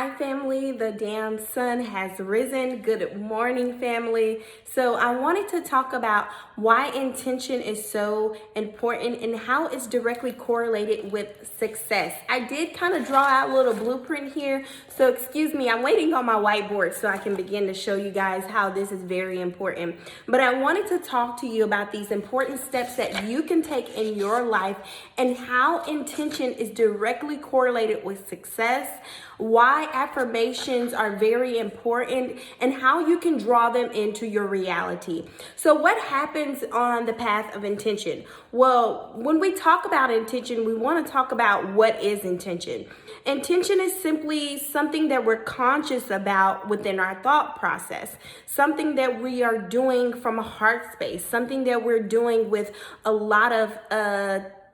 Hi family, the damn sun has risen. Good morning family. So I wanted to talk about why intention is so important and how it's directly correlated with success. I did kind of draw out a little blueprint here. So excuse me, I'm waiting on my whiteboard so I can begin to show you guys how this is very important. But I wanted to talk to you about these important steps that you can take in your life and how intention is directly correlated with success, why affirmations are very important, and how you can draw them into your reality. So what happens on the path of intention? Well, when we talk about intention, we want to talk about what is intention. Intention is simply something that we're conscious about within our thought process, something that we are doing from a heart space, something that we're doing with a lot of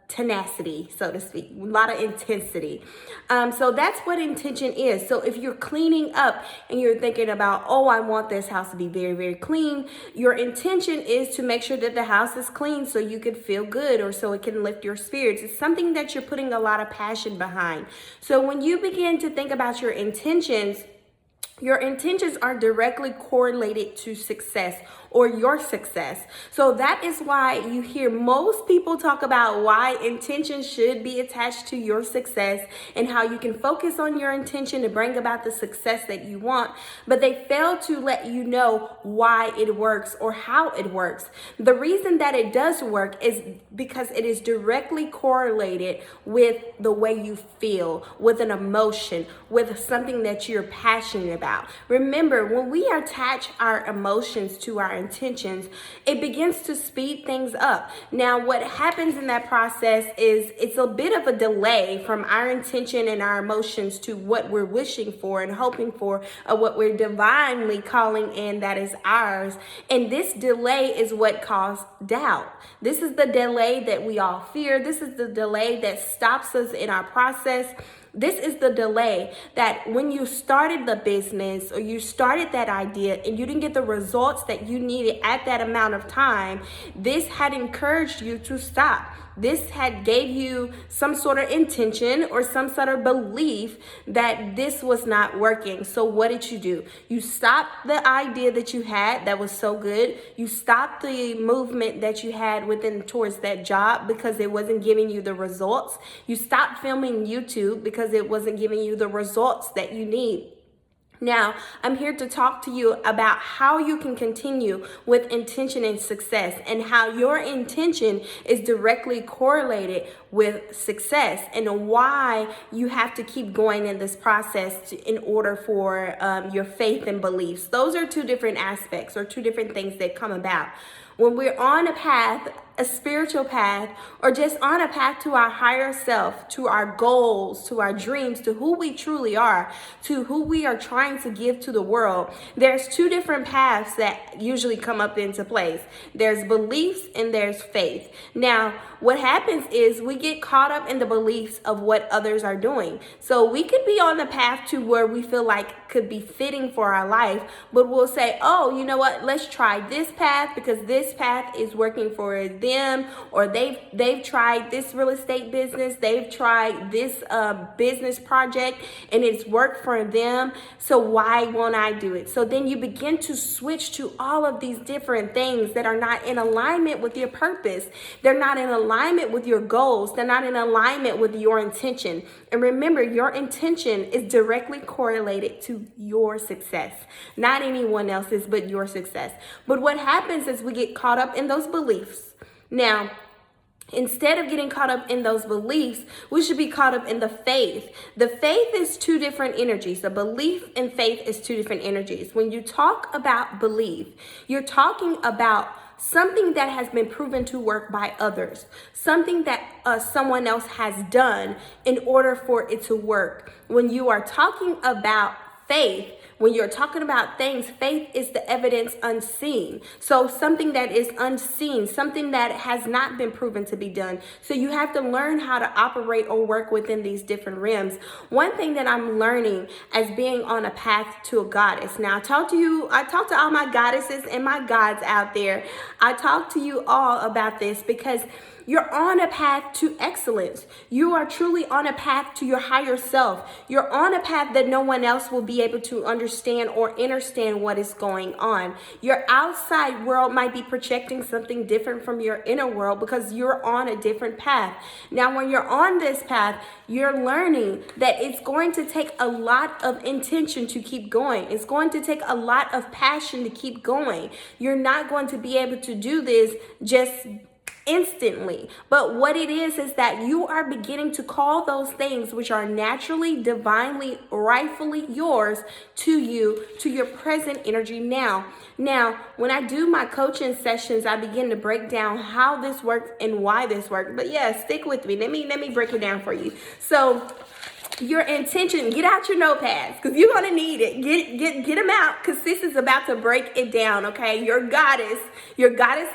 tenacity, so to speak, a lot of intensity. So that's what intention is. So if you're cleaning up and you're thinking about, oh, I want this house to be very, very clean, your intention is to make sure that the house is clean so you can feel good or so it can lift your spirits. It's something that you're putting a lot of passion behind. So when you begin to think about your intentions are directly correlated to success or your success. So that is why you hear most people talk about why intention should be attached to your success and how you can focus on your intention to bring about the success that you want, but they fail to let you know why it works or how it works. The reason that it does work is because it is directly correlated with the way you feel, with an emotion, with something that you're passionate about. Remember, when we attach our emotions to our intentions, it begins to speed things up. Now, what happens in that process is it's a bit of a delay from our intention and our emotions to what we're wishing for and hoping for, or what we're divinely calling in that is ours. And this delay is what caused doubt. This is the delay that we all fear. This is the delay that stops us in our process. This is the delay that when you started the business or you started that idea and you didn't get the results that you needed at that amount of time, this had encouraged you to stop. This had gave you some sort of intention or some sort of belief that this was not working. So what did you do? You stopped the idea that you had that was so good. You stopped the movement that you had within towards that job because it wasn't giving you the results. You stopped filming YouTube because it wasn't giving you the results that you need. Now, I'm here to talk to you about how you can continue with intention and success and how your intention is directly correlated with success and why you have to keep going in this process in order for your faith and beliefs. Those are two different aspects or two different things that come about. When we're on a path, a spiritual path, or just on a path to our higher self, to our goals, to our dreams, to who we truly are, to who we are trying to give to the world, there's two different paths that usually come up into place. There's beliefs and there's faith. Now, what happens is we get caught up in the beliefs of what others are doing. So we could be on the path to where we feel like could be fitting for our life, but we'll say, oh, you know what, let's try this path because this path is working for them, or they've tried this real estate business, they've tried this business project and it's worked for them, so why won't I do it? So then you begin to switch to all of these different things that are not in alignment with your purpose. They're not in alignment with your goals. They're not in alignment with your intention. And remember, your intention is directly correlated to your success, not anyone else's, but your success. But what happens is we get caught up in those beliefs. Now, instead of getting caught up in those beliefs, we should be caught up in the faith. The faith is two different energies. The belief and faith is two different energies. When you talk about belief, you're talking about something that has been proven to work by others, something that someone else has done in order for it to work. When you are talking about faith, when you're talking about things, faith is the evidence unseen. So something that is unseen, something that has not been proven to be done. So you have to learn how to operate or work within these different realms. One thing that I'm learning as being on a path to a goddess. Now, I talk to all my goddesses and my gods out there. I talk to you all about this because you're on a path to excellence. You are truly on a path to your higher self. You're on a path that no one else will be able to understand or understand what is going on. Your outside world might be projecting something different from your inner world because you're on a different path. Now, when you're on this path, you're learning that it's going to take a lot of intention to keep going. It's going to take a lot of passion to keep going. You're not going to be able to do this just instantly. But what it is that you are beginning to call those things which are naturally, divinely, rightfully yours to you, to your present energy now. Now, when I do my coaching sessions, I begin to break down how this works and why this works. But yeah, stick with me. Let me break it down for you. So your intention, get out your notepads because you're going to need it. Get them out because sis is about to break it down, okay? Your goddess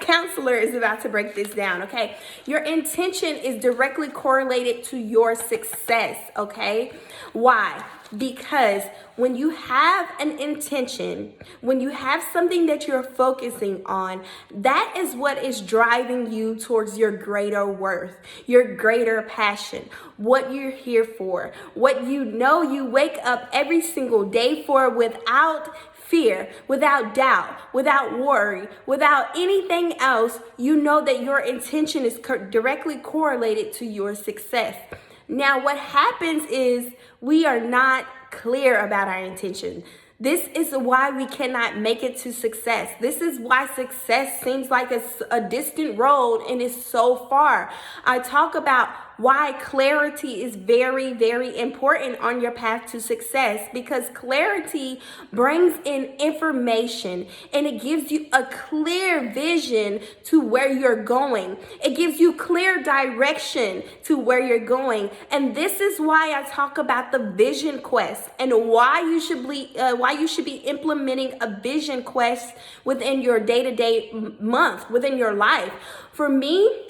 counselor is about to break this down, okay? Your intention is directly correlated to your success, okay? Why? Because when you have an intention, when you have something that you're focusing on, that is what is driving you towards your greater worth, your greater passion, what you're here for, what you know you wake up every single day for without fear, without doubt, without worry, without anything else. You know that your intention is directly correlated to your success. Now, what happens is we are not clear about our intention. This is why we cannot make it to success. This is why success seems like a distant road and is so far. I talk about why clarity is very, very important on your path to success, because clarity brings in information and it gives you a clear vision to where you're going. It gives you clear direction to where you're going. And this is why I talk about the vision quest and why you should be implementing a vision quest within your day-to-day month, within your life. For me,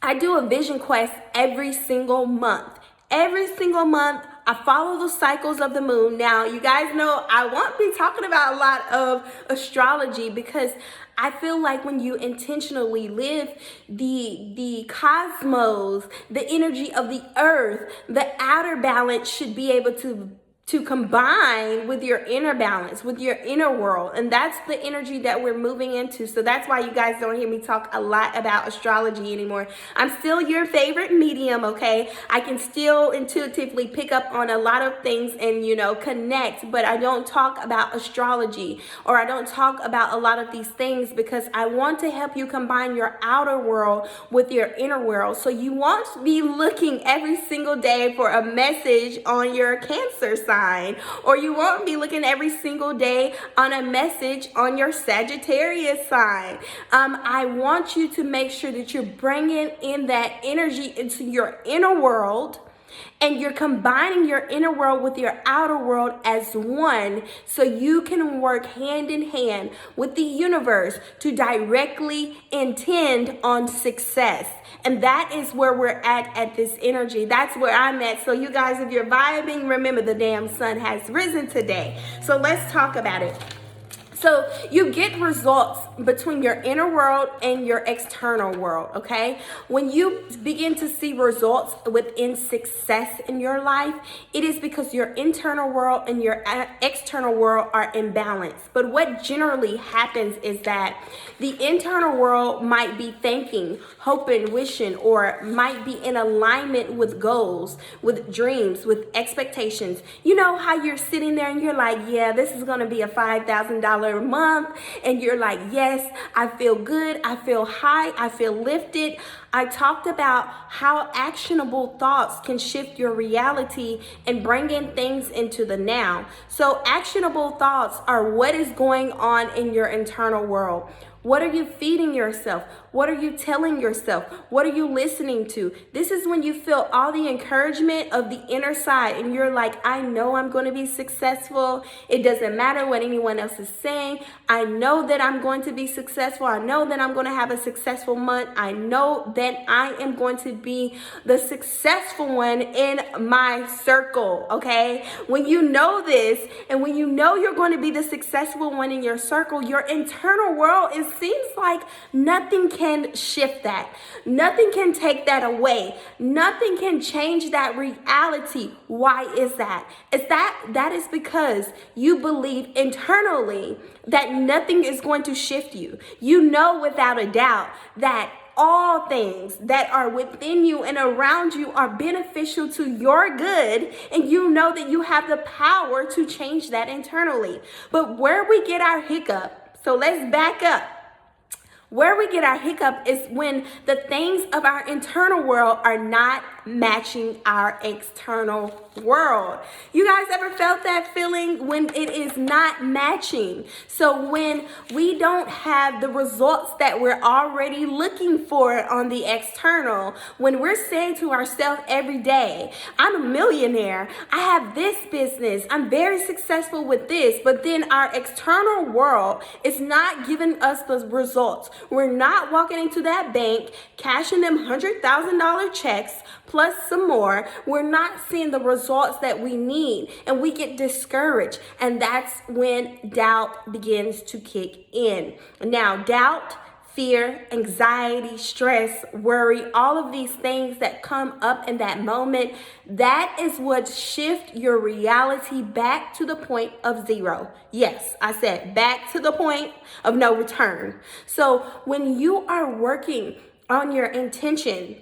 I do a vision quest every single month. Every single month, I follow the cycles of the moon. Now, you guys know I won't be talking about a lot of astrology because I feel like when you intentionally live the cosmos, the energy of the earth, the outer balance should be able to combine with your inner balance, with your inner world. And that's the energy that we're moving into. So that's why you guys don't hear me talk a lot about astrology anymore. I'm still your favorite medium, okay? I can still intuitively pick up on a lot of things and, connect, but I don't talk about astrology or I don't talk about a lot of these things because I want to help you combine your outer world with your inner world. So you won't be looking every single day for a message on your Cancer sign. Or you won't be looking every single day on a message on your Sagittarius sign. I want you to make sure that you're bringing in that energy into your inner world and you're combining your inner world with your outer world as one so you can work hand in hand with the universe to directly intend on success. And that is where we're at this energy. That's where I'm at. So you guys, if you're vibing, remember the damn sun has risen today. So let's talk about it. So you get results between your inner world and your external world, okay? When you begin to see results within success in your life, it is because your internal world and your external world are in balance. But what generally happens is that the internal world might be thinking, hoping, wishing, or might be in alignment with goals, with dreams, with expectations. You know how you're sitting there and you're like, yeah, this is going to be a $5,000 a month, and you're like, yes, I feel good, I feel high, I feel lifted. I talked about how actionable thoughts can shift your reality and bring in things into the now. So actionable thoughts are what is going on in your internal world. What are you feeding yourself? What are you telling yourself? What are you listening to? This is when you feel all the encouragement of the inner side and you're like, I know I'm going to be successful. It doesn't matter what anyone else is saying. I know that I'm going to be successful. I know that I'm going to have a successful month. I know that I am going to be the successful one in my circle, okay? When you know this and when you know you're going to be the successful one in your circle, your internal world, it seems like nothing can shift that. Nothing can take that away. Nothing can change that reality. Why is that? That is because you believe internally that nothing is going to shift you. You know without a doubt that all things that are within you and around you are beneficial to your good, and you know that you have the power to change that internally. But where we get our hiccup, so let's back up. Where we get our hiccup is when the things of our internal world are not matching our external world. You guys ever felt that feeling when it is not matching? So when we don't have the results that we're already looking for on the external, when we're saying to ourselves every day, I'm a millionaire, I have this business, I'm very successful with this, but then our external world is not giving us the results. We're not walking into that bank, cashing them $100,000 checks plus some more. We're not seeing the results that we need, and we get discouraged. And that's when doubt begins to kick in. Now, doubt, fear, anxiety, stress, worry, all of these things that come up in that moment, that is what shift your reality back to the point of zero. Yes, I said back to the point of no return. So when you are working on your intention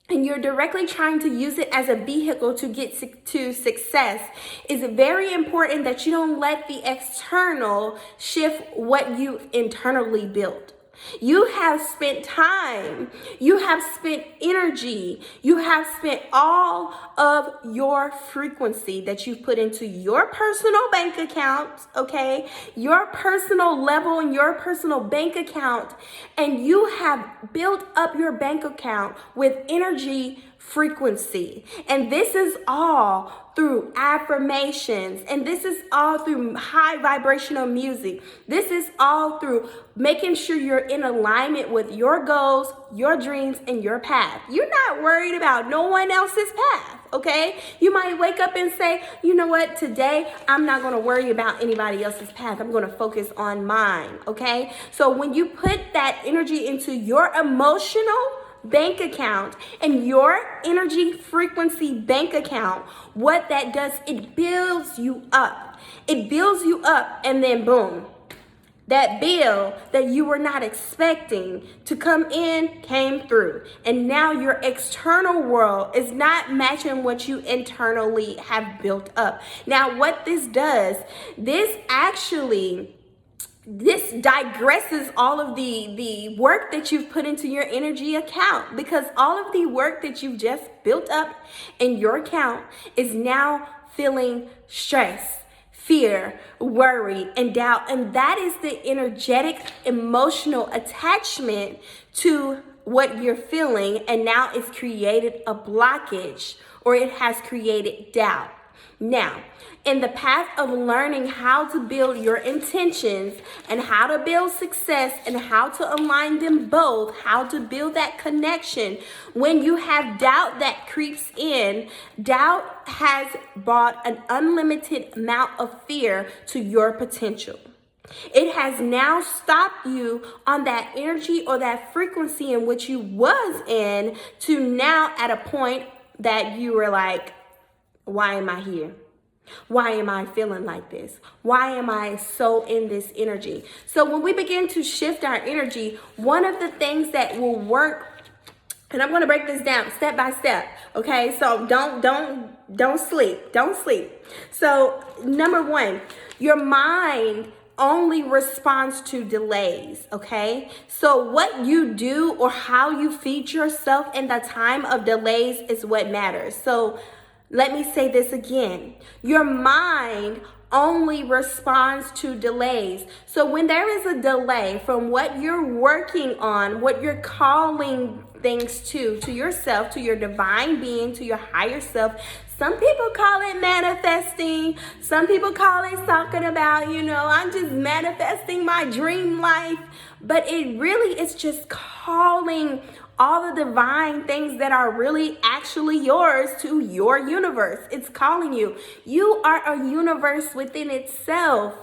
and you're directly trying to use it as a vehicle to get to success, it's very important that you don't let the external shift what you've internally built. You have spent time, you have spent energy, you have spent all of your frequency that you've put into your personal bank account, okay? Your personal level in your personal bank account, and you have built up your bank account with energy frequency. And this is all through affirmations, and this is all through high vibrational music. This is all through making sure you're in alignment with your goals, your dreams, and your path. You're not worried about no one else's path, okay? You might wake up and say, you know what, today I'm not going to worry about anybody else's path. I'm going to focus on mine, okay? So when you put that energy into your emotional bank account and your energy frequency bank account, what that does, it builds you up. It builds you up, and then boom, that bill that you were not expecting to come in came through. And now your external world is not matching what you internally have built up. Now, what this does, this digresses all of the work that you've put into your energy account, because all of the work that you've just built up in your account is now feeling stress, fear, worry, and doubt. And that is the energetic, emotional attachment to what you're feeling. And now it's created a blockage, or it has created doubt. Now, in the path of learning how to build your intentions and how to build success and how to align them both, how to build that connection, when you have doubt that creeps in, doubt has brought an unlimited amount of fear to your potential. It has now stopped you on that energy or that frequency in which you was in, to now at a point that you were like, why am I here? Why am I feeling like this? Why am I so in this energy? So when we begin to shift our energy, one of the things that will work, and I'm going to break this down step by step, okay? So don't sleep. So number one, your mind only responds to delays, okay? So what you do or how you feed yourself in the time of delays is what matters. So let me say this again. Your mind only responds to delays. So when there is a delay from what you're working on, what you're calling things to yourself, to your divine being, to your higher self, some people call it manifesting. Some people call it talking about, I'm just manifesting my dream life. But it really is just calling all the divine things that are really actually yours to your universe. It's calling you. You are a universe within itself.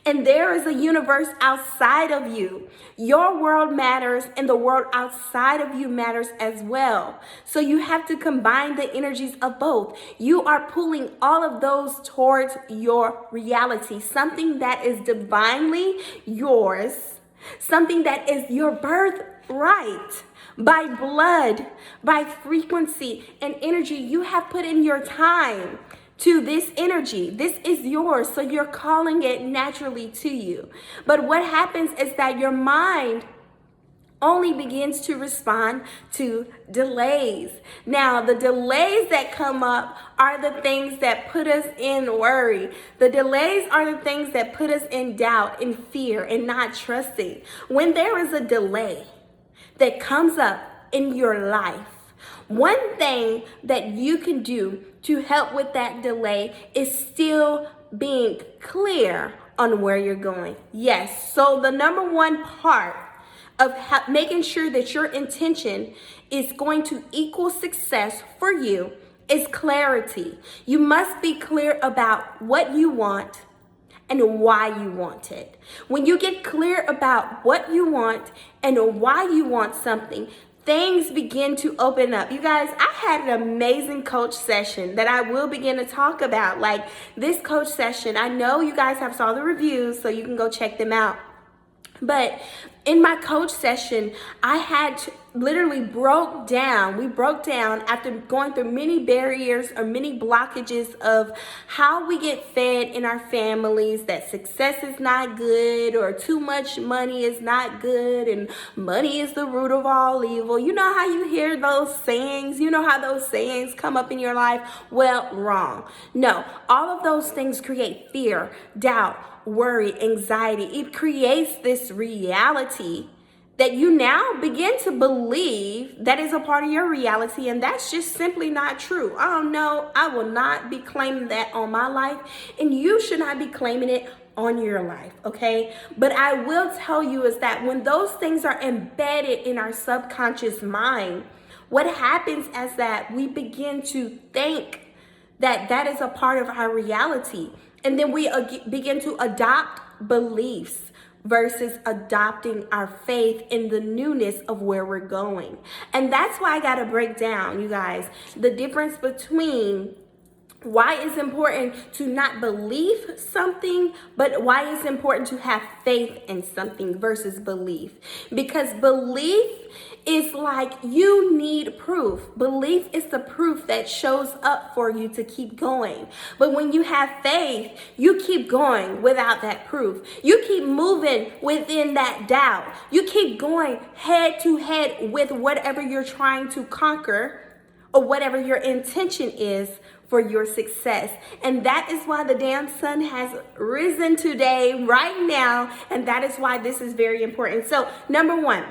And there is a universe outside of you. Your world matters, and the world outside of you matters as well. So you have to combine the energies of both. You are pulling all of those towards your reality, something that is divinely yours, something that is your birthright. By blood, by frequency and energy, you have put in your time to this energy. This is yours, so you're calling it naturally to you. But what happens is that your mind only begins to respond to delays. Now, the delays that come up are the things that put us in worry. The delays are the things that put us in doubt, in fear, and not trusting. When there is a delay that comes up in your life, one thing that you can do to help with that delay is still being clear on where you're going. Yes, so the number one part of making sure that your intention is going to equal success for you is clarity. You must be clear about what you want and why you want it. When you get clear about what you want and why you want something, things begin to open up. You guys, I had an amazing coach session that I will begin to talk about. Like this coach session, I know you guys have saw the reviews, so you can go check them out. But in my coach session, I had literally we broke down after going through many barriers or many blockages of how we get fed in our families, that success is not good or too much money is not good and money is the root of all evil. You know how you hear those sayings? You know how those sayings come up in your life? Well, wrong. No, all of those things create fear, doubt, worry, anxiety. It creates this reality that you now begin to believe that is a part of your reality, and that's just simply not true. Oh no, I will not be claiming that on my life, and you should not be claiming it on your life, okay? But I will tell you is that when those things are embedded in our subconscious mind, what happens is that we begin to think that that is a part of our reality. And then we begin to adopt beliefs versus adopting our faith in the newness of where we're going. And that's why I got to break down, you guys, the difference between why it's important to not believe something, but why it's important to have faith in something versus belief. Because belief is like you need proof. Belief is the proof that shows up for you to keep going. But when you have faith, you keep going without that proof. You keep moving within that doubt. You keep going head to head with whatever you're trying to conquer or whatever your intention is for your success. And that is why the damn sun has risen today, right now. And that is why this is very important. So, number one,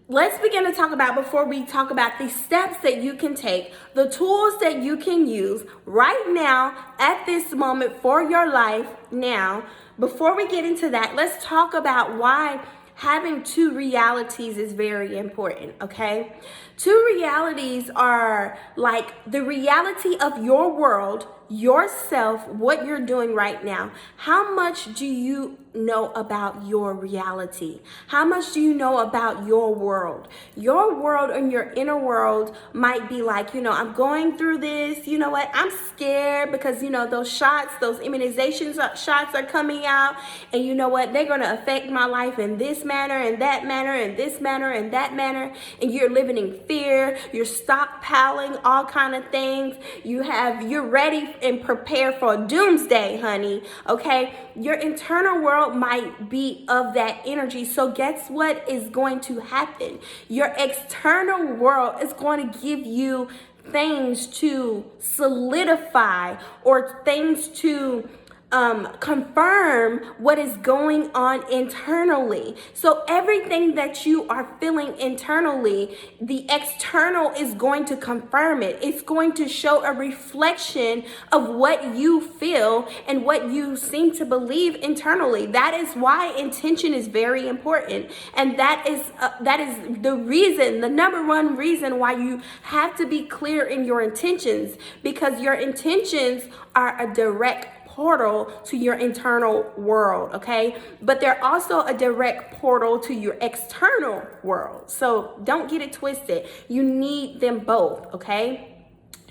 let's begin to talk about, before we talk about the steps that you can take, the tools that you can use right now at this moment for your life now. Before we get into that, let's talk about why having two realities is very important, okay? Two realities are like the reality of your world, yourself, what you're doing right now. How much do you know about your reality? How much do you know about your world? Your world and your inner world might be like, I'm going through this, you know what? I'm scared because, those shots, those immunizations shots are coming out, and you know what? They're going to affect my life in this manner and that manner and this manner and that manner, and you're living in fear. You're stockpiling all kind of things. You're ready and prepared for doomsday, honey. Okay, your internal world might be of that energy. So guess what is going to happen? Your external world is going to give you things to solidify or things to confirm what is going on internally. So everything that you are feeling internally, the external is going to confirm it. It's going to show a reflection of what you feel and what you seem to believe internally. That is why intention is very important. And that is the reason, the number one reason why you have to be clear in your intentions, because your intentions are a direct portal to your internal world, okay? But they're also a direct portal to your external world. So don't get it twisted. You need them both, okay?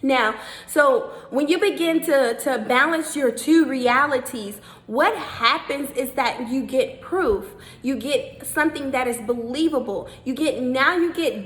Now, so when you begin to balance your two realities, what happens is that you get proof. You get something that is believable. You get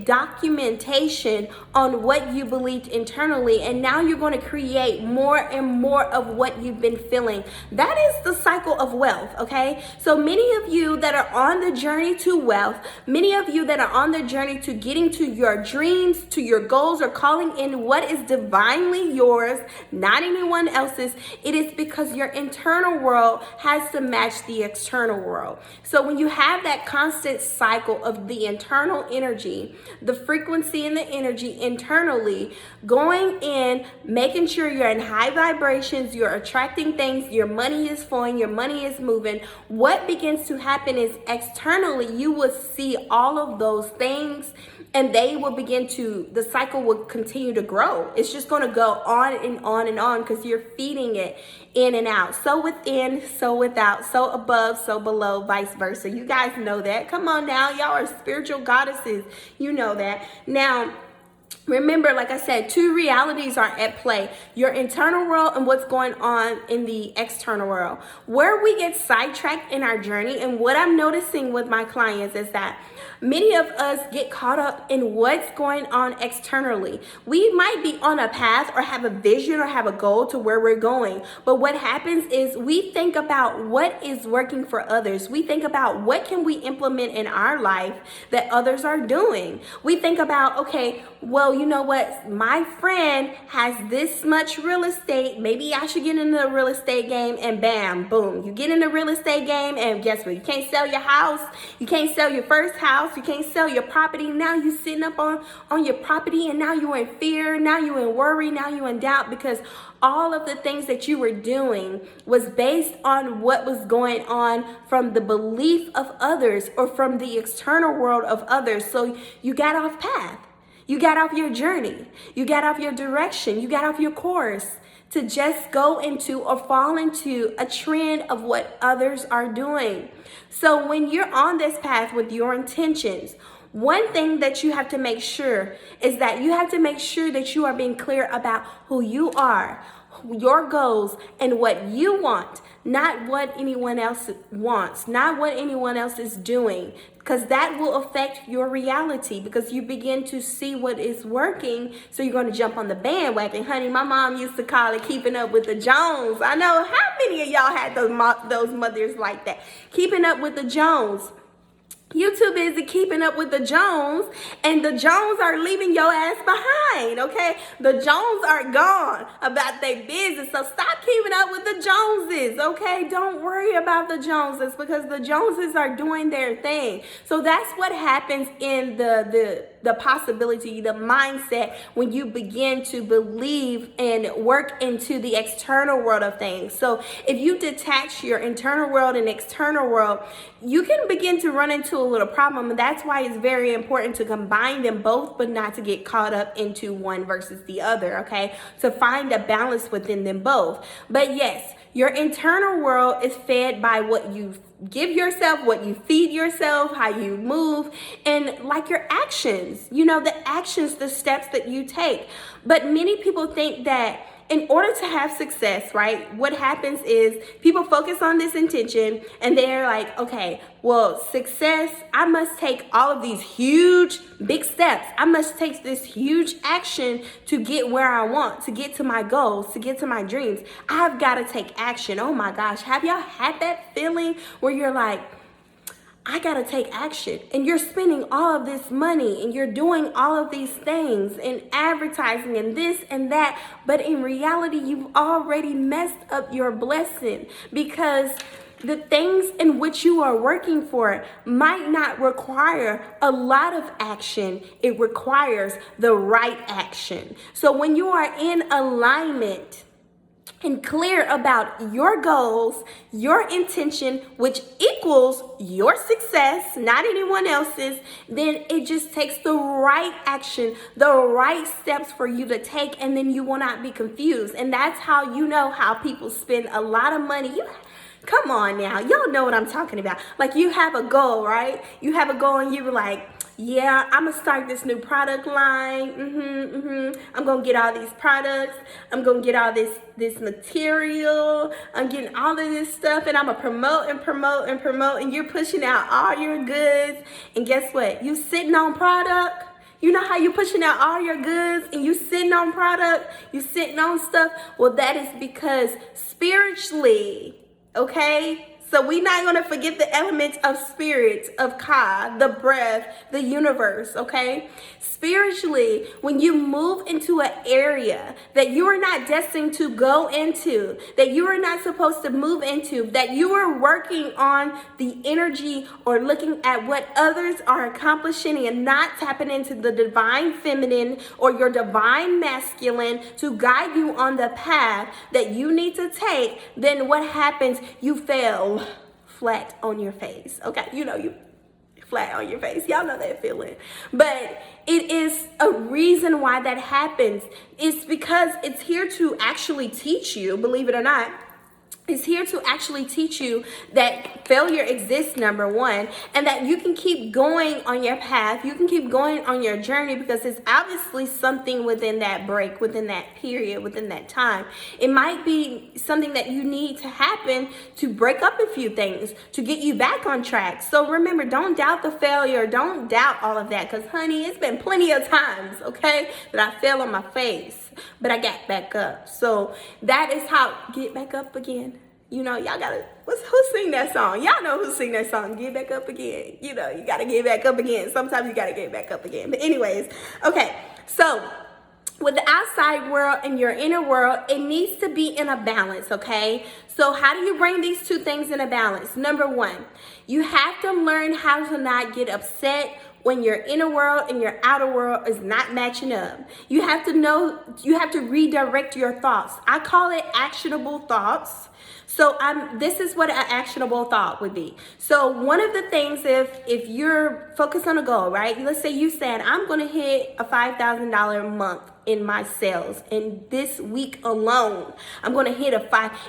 documentation on what you believed internally, and now you're going to create more and more of what you've been feeling. That is the cycle of wealth, okay? So many of you that are on the journey to wealth, many of you that are on the journey to getting to your dreams, to your goals, or calling in what is divinely yours, not anyone else's, it is because your internal world has to match the external world. So when you have that constant cycle of the internal energy, the frequency and the energy internally going in, making sure you're in high vibrations, you're attracting things, your money is flowing, your money is moving, what begins to happen is externally you will see all of those things, and they will begin to, the cycle will continue to grow. It's just going to go on and on and on because you're feeding it in and out. So within, so without, so above, so below, vice versa. You guys know that. Come on now. Y'all are spiritual goddesses. You know that. Now, remember, like I said, two realities are at play. Your internal world and what's going on in the external world. Where we get sidetracked in our journey, and what I'm noticing with my clients is that many of us get caught up in what's going on externally. We might be on a path or have a vision or have a goal to where we're going. But what happens is we think about what is working for others. We think about what can we implement in our life that others are doing. We think about, okay, well, you know what? My friend has this much real estate. Maybe I should get into the real estate game, and bam, boom. You get in the real estate game, and guess what? You can't sell your house. You can't sell your first house. You can't sell your property. Now you sitting up on your property, and now you're in fear. Now you're in worry. Now you're in doubt, because all of the things that you were doing was based on what was going on from the belief of others or from the external world of others. So you got off path. You got off your journey. You got off your direction. You got off your course to just go into or fall into a trend of what others are doing. So when you're on this path with your intentions, one thing that you have to make sure is that you have to make sure that you are being clear about who you are, your goals, and what you want, not what anyone else wants, not what anyone else is doing, because that will affect your reality, because you begin to see what is working. So you're going to jump on the bandwagon. Honey, my mom used to call it keeping up with the Jones. I know how many of y'all had those mothers like that. Keeping up with the Jones. You too busy keeping up with the Jones, and the Jones are leaving your ass behind, okay? The Jones are gone about their business, so stop keeping up with the Joneses, okay? Don't worry about the Joneses, because the Joneses are doing their thing. So that's what happens in the possibility, the mindset, when you begin to believe and work into the external world of things. So if you detach your internal world and external world, you can begin to run into a little problem. And that's why it's very important to combine them both, but not to get caught up into one versus the other, okay? To find a balance within them both. But yes, your internal world is fed by what you give yourself, what you feed yourself, how you move, and like your actions, you know, the actions, the steps that you take. But many people think that in order to have success, right, what happens is people focus on this intention and they're like, okay, well, success, I must take all of these huge, big steps. I must take this huge action to get where I want, to get to my goals, to get to my dreams. I've got to take action. Oh my gosh, have y'all had that feeling where you're like, I gotta take action. And you're spending all of this money and you're doing all of these things and advertising and this and that. But in reality, you've already messed up your blessing, because the things in which you are working for might not require a lot of action. It requires the right action. So when you are in alignment and clear about your goals, your intention, which equals your success, not anyone else's, then it just takes the right action, the right steps for you to take, and then you will not be confused. And that's how you know how people spend a lot of money. Come on now, y'all know what I'm talking about. Like, you have a goal, right? You have a goal and you're like, yeah, I'm gonna start this new product line. I'm gonna get all these products. I'm gonna get all this material. I'm getting all of this stuff, and I'm gonna promote and promote and promote. And you're pushing out all your goods. And guess what? You sitting on product. You know how you pushing out all your goods and you sitting on product. You sitting on stuff. Well, that is because spiritually, okay? So we're not going to forget the elements of spirit, of Ka, the breath, the universe, okay? Spiritually, when you move into an area that you are not destined to go into, that you are not supposed to move into, that you are working on the energy or looking at what others are accomplishing and not tapping into the divine feminine or your divine masculine to guide you on the path that you need to take, then what happens? You fail flat on your face. Okay, you flat on your face. Y'all know that feeling. But it is a reason why that happens. It's because it's here to actually teach you, believe it or not. It's here to actually teach you that failure exists, number one, and that you can keep going on your path. You can keep going on your journey, because it's obviously something within that break, within that period, within that time. It might be something that you need to happen to break up a few things, to get you back on track. So remember, don't doubt the failure. Don't doubt all of that, because honey, it's been plenty of times, okay, that I fell on my face, but I got back up. So that is how, get back up again. Y'all gotta, who sing that song? Y'all know who sing that song, get back up again. You gotta get back up again. Sometimes you gotta get back up again. But anyways, okay, so with the outside world and your inner world, it needs to be in a balance, okay? So how do you bring these two things in a balance? Number one, you have to learn how to not get upset when your inner world and your outer world is not matching up. You have to redirect your thoughts. I call it actionable thoughts. So this is what an actionable thought would be. So one of the things, if you're focused on a goal, right? Let's say you said, I'm gonna hit a $5,000 a month in my sales. And this week alone, I'm gonna hit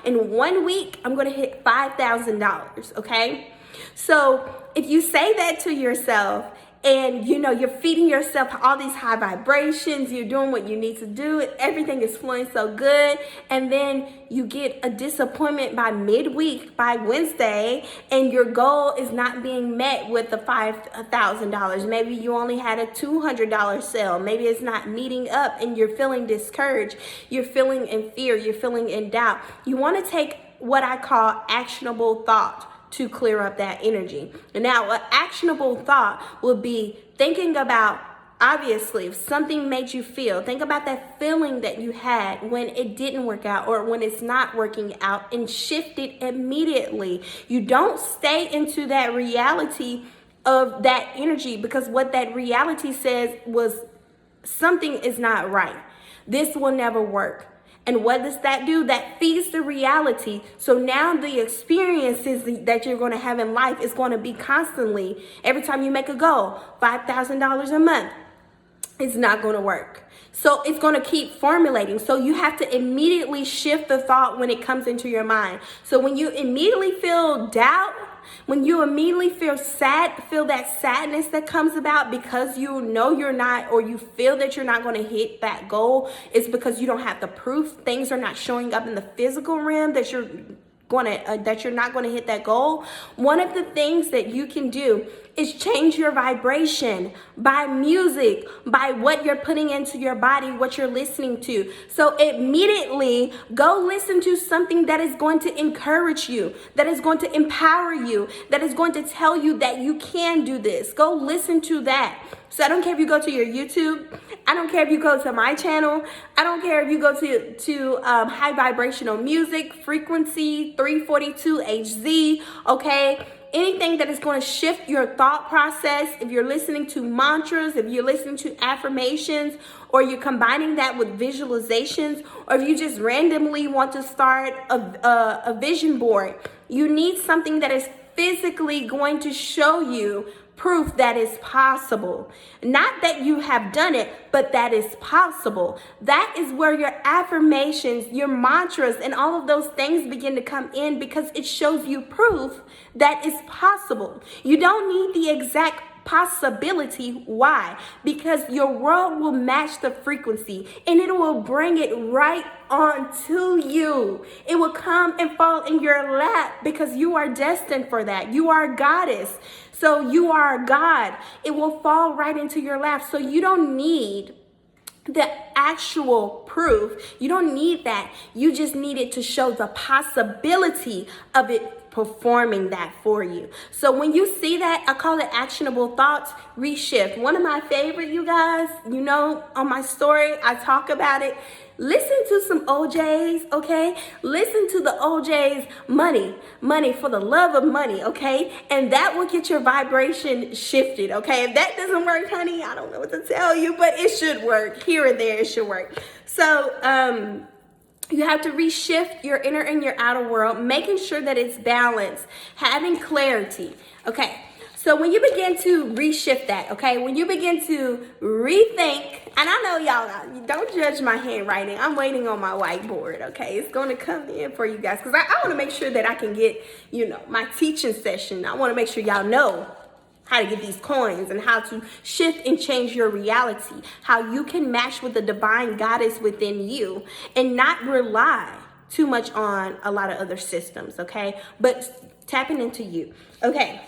in 1 week, I'm gonna hit $5,000, okay? So if you say that to yourself, and you're feeding yourself all these high vibrations, you're doing what you need to do, everything is flowing so good, and then you get a disappointment by midweek, by Wednesday, and your goal is not being met with the $5,000. Maybe you only had a $200 sale. Maybe it's not meeting up, and you're feeling discouraged. You're feeling in fear. You're feeling in doubt. You want to take what I call actionable thought to clear up that energy. And now, an actionable thought would be thinking about, obviously, if something made you feel, think about that feeling that you had when it didn't work out or when it's not working out, and shift it immediately. You don't stay into that reality of that energy, because what that reality says was something is not right. This will never work. And what does that do? That feeds the reality. So now the experiences that you're going to have in life is going to be constantly, every time you make a goal, $5,000 a month. It's not going to work. So it's going to keep formulating. So you have to immediately shift the thought when it comes into your mind. So when you immediately feel doubt, when you immediately feel that sadness that comes about because you know you're not, or you feel that you're not going to hit that goal, it's because you don't have the proof. Things are not showing up in the physical realm that you're that you're not going to hit that goal, one of the things that you can do is change your vibration by music, by what you're putting into your body, what you're listening to. So immediately go listen to something that is going to encourage you, that is going to empower you, that is going to tell you that you can do this. Go listen to that. So I don't care if you go to your YouTube. I don't care if you go to my channel. I don't care if you go to high vibrational music, frequency 342 HZ, okay? Anything that is going to shift your thought process. If you're listening to mantras, if you're listening to affirmations, or you're combining that with visualizations, or if you just randomly want to start a vision board, you need something that is physically going to show you proof that is possible. Not that you have done it, but that is possible. That is where your affirmations, your mantras, and all of those things begin to come in, because it shows you proof that is possible. You don't need the exact possibility. Why? Because your world will match the frequency, and it will bring it right onto you. It will come and fall in your lap, because you are destined for that. You are a goddess. So you are a God. It will fall right into your lap. So you don't need the actual proof. You don't need that. You just need it to show the possibility of it performing that for you. So when you see that, I call it actionable thoughts, reshift. One of my favorite, you guys, you know, on my story, I talk about it. Listen to some OJs, okay? Listen to the OJs, money for the love of money, okay? And that will get your vibration shifted, okay? If that doesn't work, honey, I don't know what to tell you, but it should work. Here and there, it should work. So, you have to reshift your inner and your outer world, making sure that it's balanced, having clarity, okay? So when you begin to reshift that, okay, when you begin to rethink, and I know y'all, don't judge my handwriting. I'm waiting on my whiteboard, okay? It's going to come in for you guys, because I want to make sure that I can get, you know, my teaching session. I want to make sure y'all know how to get these coins and how to shift and change your reality, how you can match with the divine goddess within you and not rely too much on a lot of other systems, okay? But tapping into you, okay?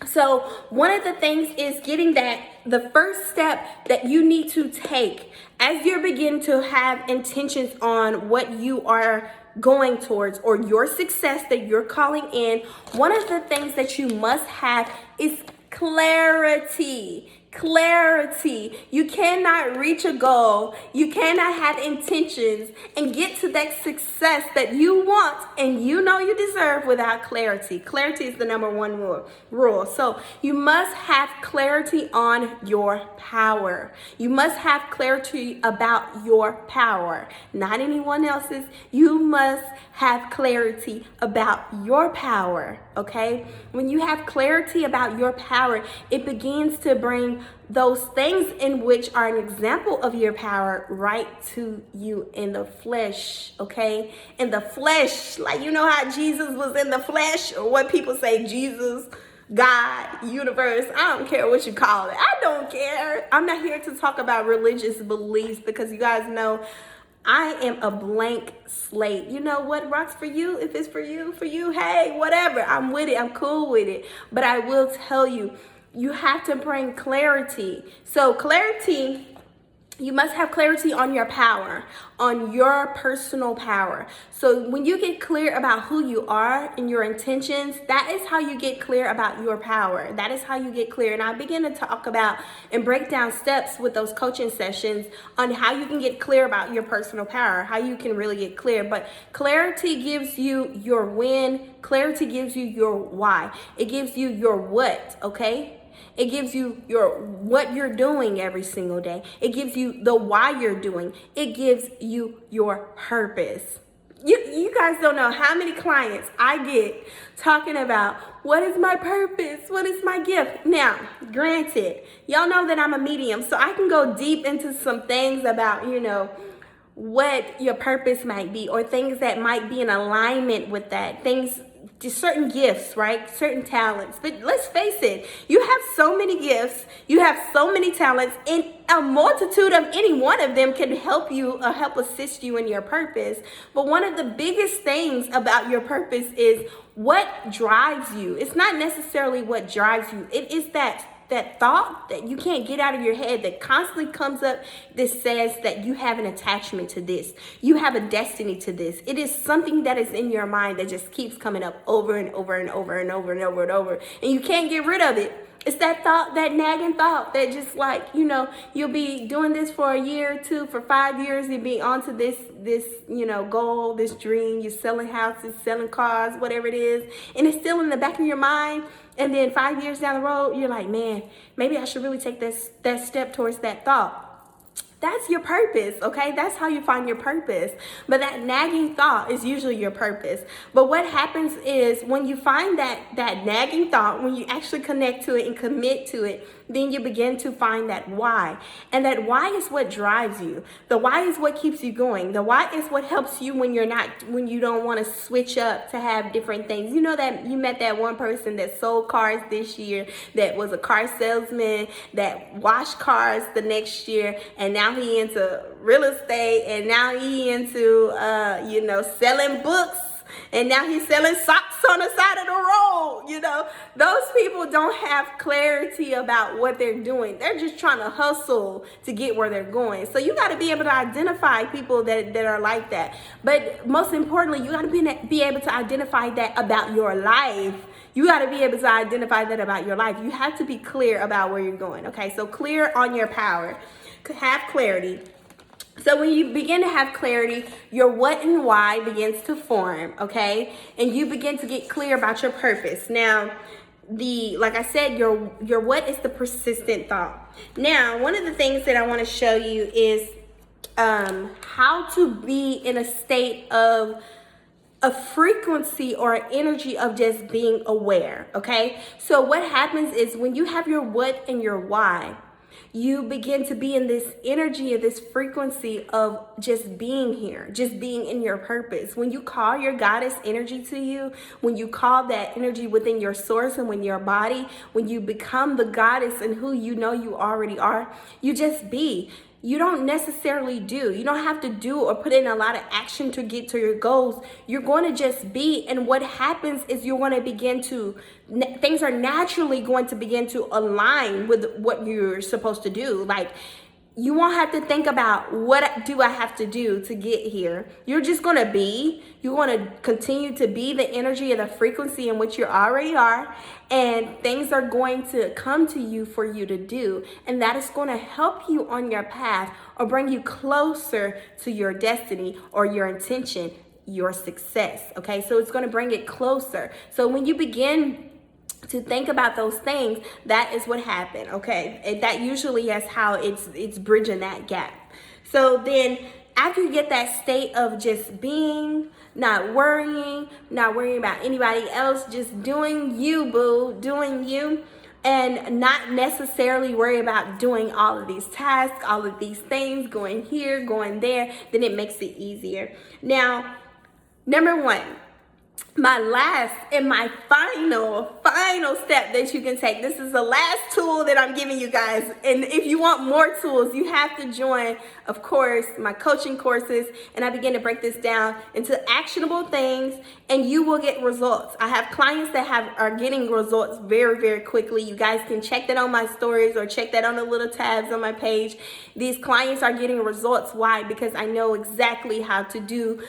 So one of the things is getting that, the first step that you need to take as you begin to have intentions on what you are going towards or your success that you're calling in. One of the things that you must have is clarity. Clarity. You cannot reach a goal. You cannot have intentions and get to that success that you want and you know you deserve without clarity. Clarity is the number one rule. So you must have clarity on your power. You must have clarity about your power, not anyone else's. You must have clarity about your power, okay? When you have clarity about your power, it begins to bring those things in which are an example of your power right to you in the flesh, okay? In the flesh, like you know how Jesus was in the flesh, or what people say, Jesus, God, universe, I don't care what you call it. I don't care. I'm not here to talk about religious beliefs, because you guys know I am a blank slate. You know what rocks for you? If it's for you, hey, whatever. I'm with it. I'm cool with it. But I will tell you, you have to bring clarity. So clarity, you must have clarity on your power, on your personal power. So when you get clear about who you are and your intentions, that is how you get clear about your power. That is how you get clear. And I begin to talk about and break down steps with those coaching sessions on how you can get clear about your personal power, how you can really get clear. But clarity gives you your when. Clarity gives you your why. It gives you your what, okay? It gives you your what you're doing every single day. It gives you the why you're doing. It gives you your purpose. You guys don't know how many clients I get talking about what is my purpose? What is my gift? Now, granted, y'all know that I'm a medium, so I can go deep into some things about, you know, what your purpose might be, or things that might be in alignment with that, things certain gifts, right? Certain talents. But let's face it, you have so many gifts, you have so many talents, and a multitude of any one of them can help you or help assist you in your purpose. But one of the biggest things about your purpose is what drives you. It's not necessarily what drives you. It is that thought that you can't get out of your head that constantly comes up that says that you have an attachment to this. You have a destiny to this. It is something that is in your mind that just keeps coming up over and over and over and over and over and over. And you can't get rid of it. It's that thought, that nagging thought that just like, you'll be doing this for a year or two, for 5 years, you'll be onto this, goal, this dream. You're selling houses, selling cars, whatever it is. And it's still in the back of your mind. And then 5 years down the road, you're like, man, maybe I should really take that step towards that thought. That's your purpose, okay? That's how you find your purpose. But that nagging thought is usually your purpose. But what happens is when you find that nagging thought, when you actually connect to it and commit to it, then you begin to find that why. And that why is what drives you. The why is what keeps you going. The why is what helps you when you don't want to switch up to have different things. You know that you met that one person that sold cars this year, that was a car salesman, that washed cars the next year, and now he into real estate, and now he into selling books, and now he's selling socks on the side of the road. Those people don't have clarity about what they're doing. They're just trying to hustle to get where they're going. So you got to be able to identify people that are like that. But most importantly, you got to be able to identify that about your life. You got to be able to identify that about your life. You have to be clear about where you're going. Okay, so clear on your power. Have clarity. So when you begin to have clarity, your what and why begins to form, okay? And you begin to get clear about your purpose. Now, like I said, your what is the persistent thought. Now, one of the things that I want to show you is how to be in a state of a frequency or an energy of just being aware, okay? So what happens is when you have your what and your why, you begin to be in this energy of this frequency of just being here, just being in your purpose. When you call your goddess energy to you, when you call that energy within your source and when your body, when you become the goddess and who you know you already are, you just be. You don't necessarily do. You don't have to do or put in a lot of action to get to your goals. You're going to just be. And what happens is you're going to begin to, things are naturally going to begin to align with what you're supposed to do. Like, you won't have to think about what do I have to do to get here. You're just going to be. You want to continue to be the energy and the frequency in which you already are. And things are going to come to you for you to do. And that is going to help you on your path or bring you closer to your destiny or your intention, your success. Okay, so it's going to bring it closer. So when you begin to think about those things, that is what happened, okay? And that usually is how it's bridging that gap. So then after you get that state of just being, not worrying about anybody else, just doing you, boo, doing you, and not necessarily worry about doing all of these tasks, all of these things, going here, going there, then it makes it easier. Now, number one, my last and my final step that you can take. This is the last tool that I'm giving you guys. And if you want more tools, you have to join, of course, my coaching courses. And I begin to break this down into actionable things, and you will get results. I have clients that are getting results very, very quickly. You guys can check that on my stories or check that on the little tabs on my page. These clients are getting results. Why? Because I know exactly how to do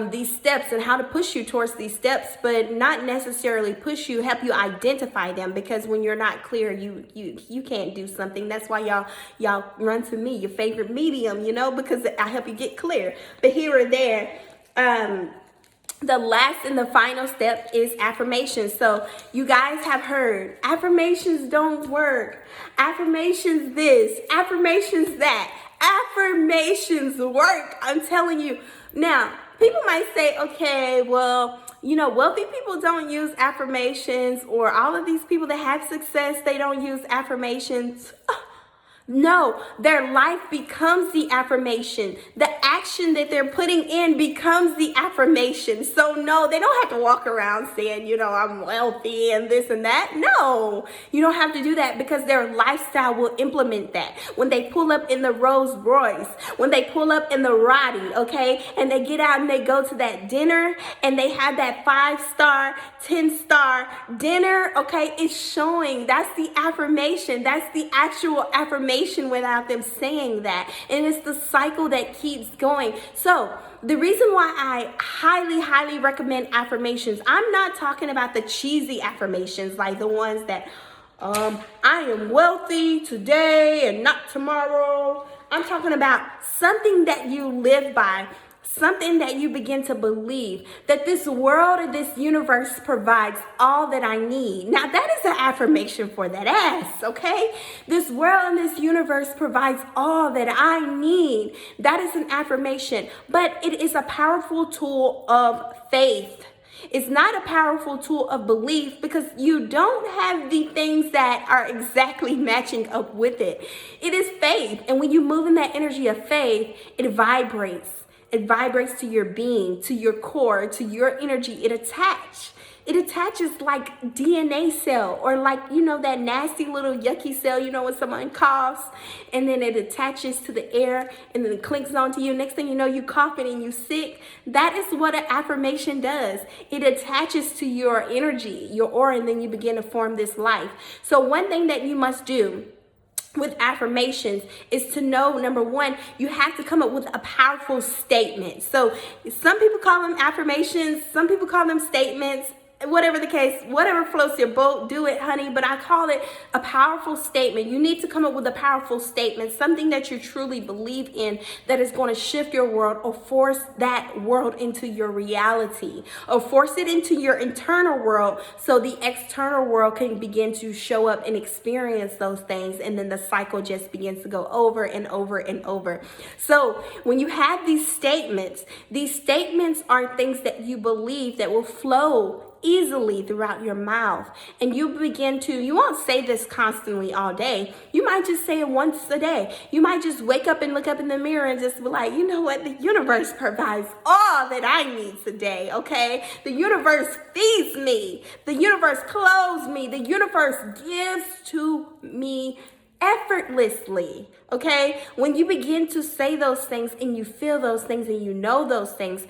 these steps and how to push you towards these steps, but not necessarily push you, help you identify them, because when you're not clear, you can't do something. That's why y'all run to me, your favorite medium, because I help you get clear. But here or there, the last and the final step is affirmations. So you guys have heard affirmations don't work, affirmations this, affirmations that. Affirmations work, I'm telling you. Now, people might say, okay, well, wealthy people don't use affirmations, or all of these people that have success, they don't use affirmations. No, their life becomes the affirmation. The action that they're putting in becomes the affirmation. So no, they don't have to walk around saying, I'm wealthy and this and that. No, you don't have to do that because their lifestyle will implement that. When they pull up in the Rolls Royce, when they pull up in the Roddy, okay, and they get out and they go to that dinner and they have that 5-star, 10-star dinner, okay, it's showing. That's the affirmation. That's the actual affirmation without them saying that. And it's the cycle that keeps going. So the reason why I highly, highly recommend affirmations, I'm not talking about the cheesy affirmations like the ones that, I am wealthy today and not tomorrow. I'm talking about something that you live by, something that you begin to believe, that this world or this universe provides all that I need. Now that is an affirmation for that ass, okay? This world and this universe provides all that I need. That is an affirmation, but it is a powerful tool of faith. It's not a powerful tool of belief because you don't have the things that are exactly matching up with it. It is faith. And when you move in that energy of faith, it vibrates. It vibrates to your being, to your core, to your energy. It attaches like DNA cell or like, that nasty little yucky cell, when someone coughs and then it attaches to the air and then it clinks onto you. Next thing you know, you coughing and you sick. That is what an affirmation does. It attaches to your energy, your aura, and then you begin to form this life. So one thing that you must do with affirmations is to know, number one, you have to come up with a powerful statement. So some people call them affirmations, some people call them statements. Whatever the case, whatever floats your boat, do it, honey. But I call it a powerful statement. You need to come up with a powerful statement, something that you truly believe in that is going to shift your world or force that world into your reality or force it into your internal world so the external world can begin to show up and experience those things. And then the cycle just begins to go over and over and over. So when you have these statements are things that you believe that will flow easily throughout your mouth. And you won't say this constantly all day. You might just say it once a day. You might just wake up and look up in the mirror and just be like, you know what? The universe provides all that I need today, okay? The universe feeds me. The universe clothes me. The universe gives to me effortlessly, okay? When you begin to say those things and you feel those things and you know those things,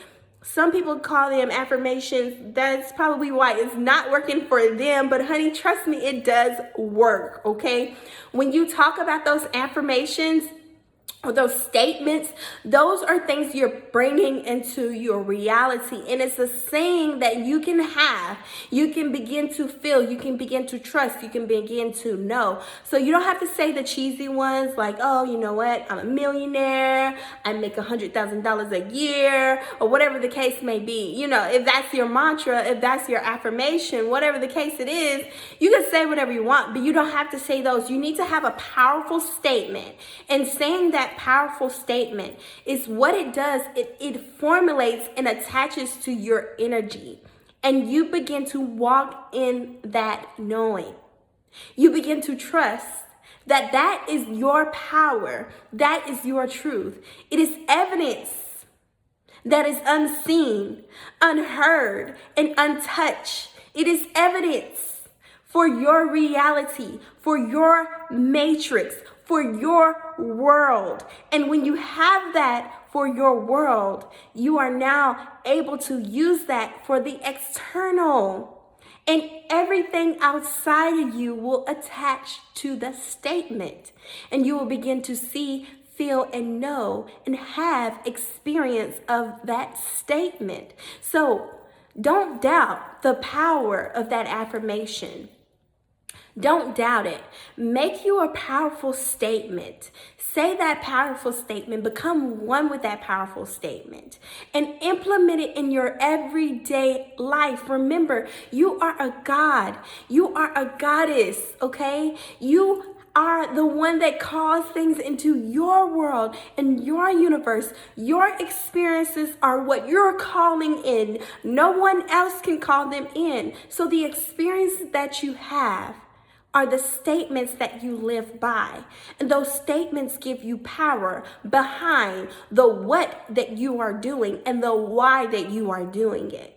some people call them affirmations. That's probably why it's not working for them. But honey, trust me, it does work, okay? When you talk about those affirmations, or those statements, those are things you're bringing into your reality. And it's a saying that you can have, you can begin to feel, you can begin to trust, you can begin to know. So you don't have to say the cheesy ones like, oh, you know what, I'm a millionaire, I make $100,000 a year, or whatever the case may be. If that's your mantra, if that's your affirmation, whatever the case it is, you can say whatever you want, but you don't have to say those. You need to have a powerful statement. And saying that powerful statement is what it does. It formulates and attaches to your energy, and you begin to walk in that knowing. You begin to trust that that is your power, that is your truth. It is evidence that is unseen, unheard, and untouched. It is evidence for your reality, for your matrix, for your world. And when you have that for your world, you are now able to use that for the external. And everything outside of you will attach to the statement. And you will begin to see, feel, and know, and have experience of that statement. So don't doubt the power of that affirmation. Don't doubt it. Make you a powerful statement. Say that powerful statement. Become one with that powerful statement. And implement it in your everyday life. Remember, you are a god. You are a goddess, okay? You are the one that calls things into your world and your universe. Your experiences are what you're calling in. No one else can call them in. So the experiences that you have are the statements that you live by. And those statements give you power behind the what that you are doing and the why that you are doing it.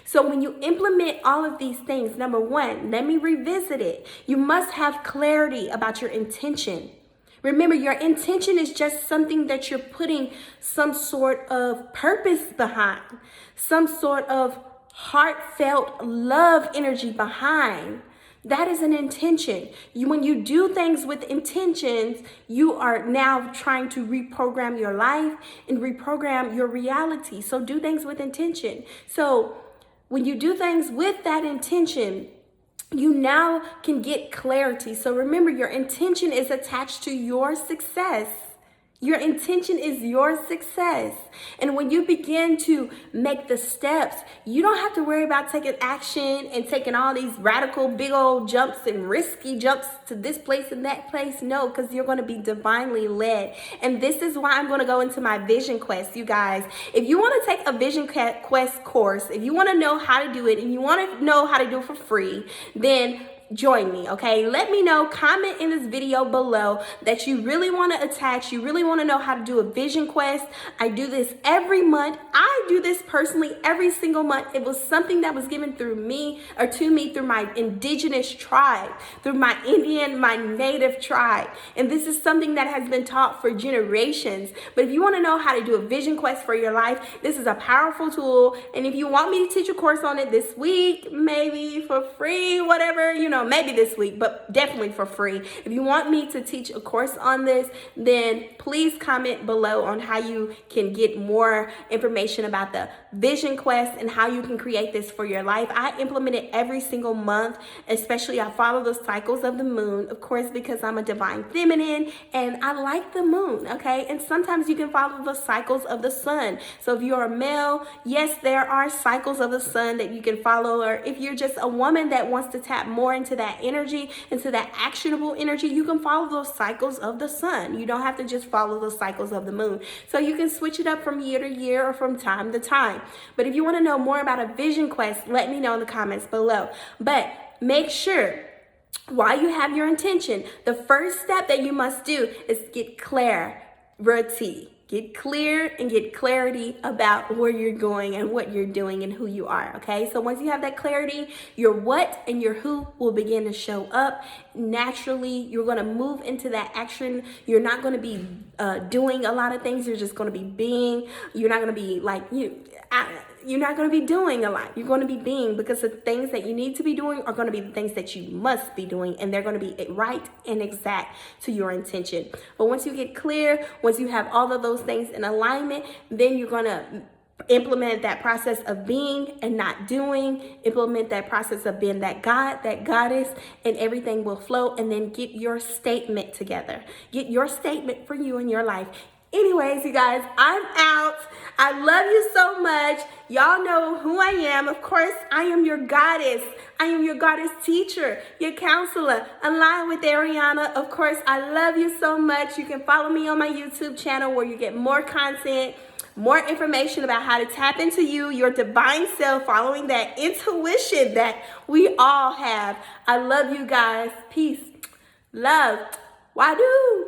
So when you implement all of these things, number one, let me revisit it. You must have clarity about your intention. Remember, your intention is just something that you're putting some sort of purpose behind, some sort of heartfelt love energy behind. That is an intention. When you do things with intentions, you are now trying to reprogram your life and reprogram your reality. So do things with intention. So when you do things with that intention, you now can get clarity. So remember, your intention is attached to your success. Your intention is your success. And when you begin to make the steps, you don't have to worry about taking action and taking all these radical big old jumps and risky jumps to this place and that place. No, because you're going to be divinely led. And this is why I'm going to go into my vision quest, you guys. If you want to take a vision quest course, if you want to know how to do it and you want to know how to do it for free, then join me, okay? Let me know, comment in this video below that you really want to attach, you really want to know how to do a vision quest. I do this every month. I do this personally every single month. It was something that was given through me or to me through my indigenous tribe, through my Indian, my native tribe. And this is something that has been taught for generations. But if you want to know how to do a vision quest for your life, this is a powerful tool. And if you want me to teach a course on it this week, maybe for free, whatever, maybe this week, but definitely for free. If you want me to teach a course on this, then please comment below on how you can get more information about the vision quest and how you can create this for your life. I implement it every single month, especially I follow the cycles of the moon, of course, because I'm a divine feminine and I like the moon, okay? And sometimes you can follow the cycles of the sun. So if you're a male, yes, there are cycles of the sun that you can follow, or if you're just a woman that wants to tap more into that energy, into that actionable energy, you can follow those cycles of the sun. You don't have to just follow the cycles of the moon. So you can switch it up from year to year or from time to time. But if you want to know more about a vision quest, let me know in the comments below. But make sure, while you have your intention, the first step that you must do is get clarity. Get clear and get clarity about where you're going and what you're doing and who you are, okay? So once you have that clarity, your what and your who will begin to show up. Naturally, you're going to move into that action. You're not going to be doing a lot of things. You're just going to be being. You're not going to be like, you're not going to be doing a lot. You're going to be being, because the things that you need to be doing are going to be the things that you must be doing, and they're going to be right and exact to your intention. But once you get clear, once you have all of those things in alignment, then you're going to implement that process of being and not doing, implement that process of being that God, that goddess, and everything will flow. And then get your statement together. Get your statement for you in your life. Anyways, you guys, I'm out. I love you so much. Y'all know who I am. Of course, I am your goddess. I am your goddess teacher, your counselor, Alignwitharianna. Of course, I love you so much. You can follow me on my YouTube channel where you get more content, more information about how to tap into you, your divine self, following that intuition that we all have. I love you guys. Peace, love, wadu.